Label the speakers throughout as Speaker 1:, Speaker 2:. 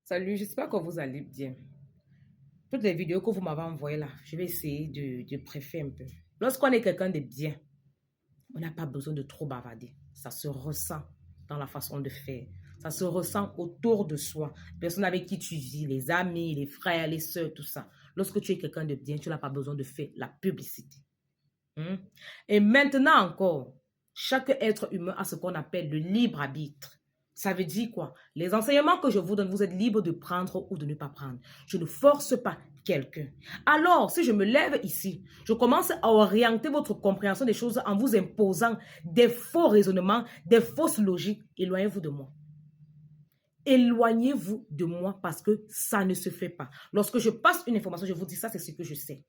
Speaker 1: Salut, j'espère que vous allez bien. Toutes les vidéos que vous m'avez envoyées là, je vais essayer de préférer un peu. Lorsqu'on est quelqu'un de bien, on n'a pas besoin de trop bavarder. Ça se ressent dans la façon de faire. Ça se ressent autour de soi. Les personnes avec qui tu vis, les amis, les frères, les soeurs, tout ça. Lorsque tu es quelqu'un de bien, tu n'as pas besoin de faire la publicité. Et maintenant encore, chaque être humain a ce qu'on appelle le libre arbitre. Ça veut dire quoi? Les enseignements que je vous donne, vous êtes libre de prendre ou de ne pas prendre. Je ne force pas quelqu'un. Alors, si je me lève ici, je commence à orienter votre compréhension des choses en vous imposant des faux raisonnements, des fausses logiques. Éloignez-vous de moi. Éloignez-vous de moi parce que ça ne se fait pas. Lorsque je passe une information, je vous dis ça, c'est ce que je sais.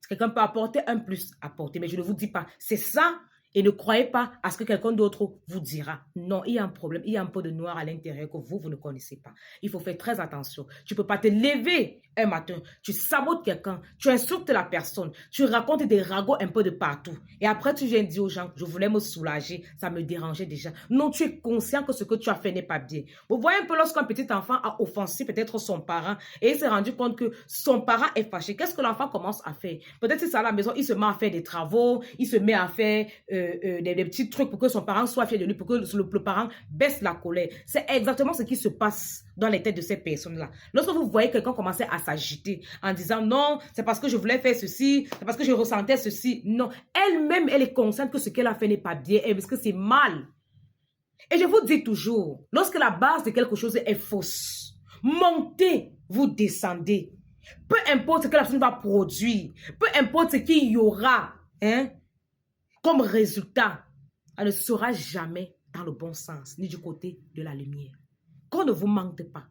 Speaker 1: Quelqu'un peut apporter un plus, apporter, mais je ne vous dis pas, c'est ça, et ne croyez pas à ce que quelqu'un d'autre vous dira. Non, il y a un problème, il y a un peu de noir à l'intérieur que vous ne connaissez pas. Il faut faire très attention. Tu ne peux pas te lever un matin, tu sabotes quelqu'un, tu insultes la personne, tu racontes des ragots un peu de partout. Et après, tu viens dire aux gens, je voulais me soulager, ça me dérangeait déjà. Non, tu es conscient que ce que tu as fait n'est pas bien. Vous voyez un peu lorsqu'un petit enfant a offensé peut-être son parent et il s'est rendu compte que son parent est fâché. Qu'est-ce que l'enfant commence à faire? Peut-être si c'est à la maison, il se met à faire des travaux, il se met à faire des petits trucs pour que son parent soit fier de lui, pour que le parent baisse la colère. C'est exactement ce qui se passe dans les têtes de ces personnes-là. Lorsque vous voyez quelqu'un commencer à s'agiter en disant non, c'est parce que je voulais faire ceci, c'est parce que je ressentais ceci. Non, elle-même, elle est consciente que ce qu'elle a fait n'est pas bien, parce que c'est mal. Et je vous dis toujours, lorsque la base de quelque chose est fausse, montez, vous descendez. Peu importe ce que la personne va produire, peu importe ce qu'il y aura, comme résultat, elle ne sera jamais dans le bon sens, ni du côté de la lumière. Qu'on ne vous manque pas.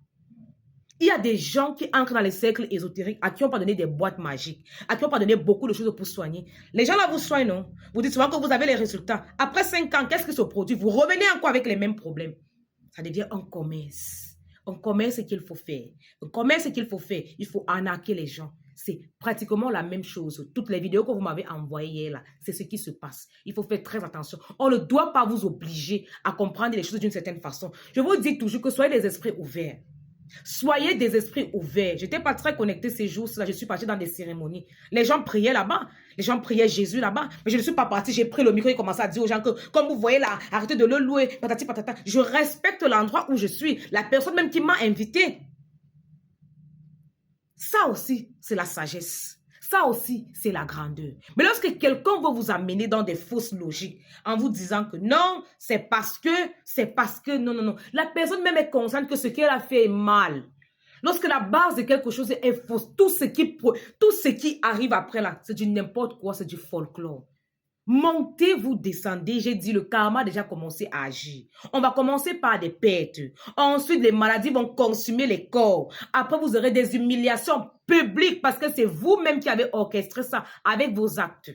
Speaker 1: Il y a des gens qui entrent dans les cercles ésotériques, à qui on pas donné des boîtes magiques, à qui on pas donné beaucoup de choses pour soigner. Les gens là vous soignent, non? Vous dites souvent que vous avez les résultats. Après 5 ans, qu'est-ce qui se produit? Vous revenez encore avec les mêmes problèmes. Ça devient un commerce. Un commerce qu'il faut faire. Un commerce qu'il faut faire. Il faut arnaquer les gens. C'est pratiquement la même chose. Toutes les vidéos que vous m'avez envoyées hier, là, c'est ce qui se passe. Il faut faire très attention. On ne doit pas vous obliger à comprendre les choses d'une certaine façon. Je vous dis toujours que soyez des esprits ouverts. Soyez des esprits ouverts. Je n'étais pas très connectée ces jours-là. Je suis partie dans des cérémonies. Les gens priaient là-bas. Les gens priaient Jésus là-bas. Mais je ne suis pas partie. J'ai pris le micro et commencé à dire aux gens que, comme vous voyez là, arrêtez de le louer. Patati patata. Je respecte l'endroit où je suis. La personne même qui m'a invité. Ça aussi, c'est la sagesse. Ça aussi, c'est la grandeur. Mais lorsque quelqu'un veut vous amener dans des fausses logiques en vous disant que non, c'est parce que, non, non, non. La personne même est consciente que ce qu'elle a fait est mal. Lorsque la base de quelque chose est fausse, tout ce qui arrive après là, c'est du n'importe quoi, c'est du folklore. Montez, vous descendez. J'ai dit, le karma a déjà commencé à agir. On va commencer par des pertes. Ensuite, les maladies vont consumer les corps. Après, vous aurez des humiliations publiques parce que c'est vous-même qui avez orchestré ça avec vos actes.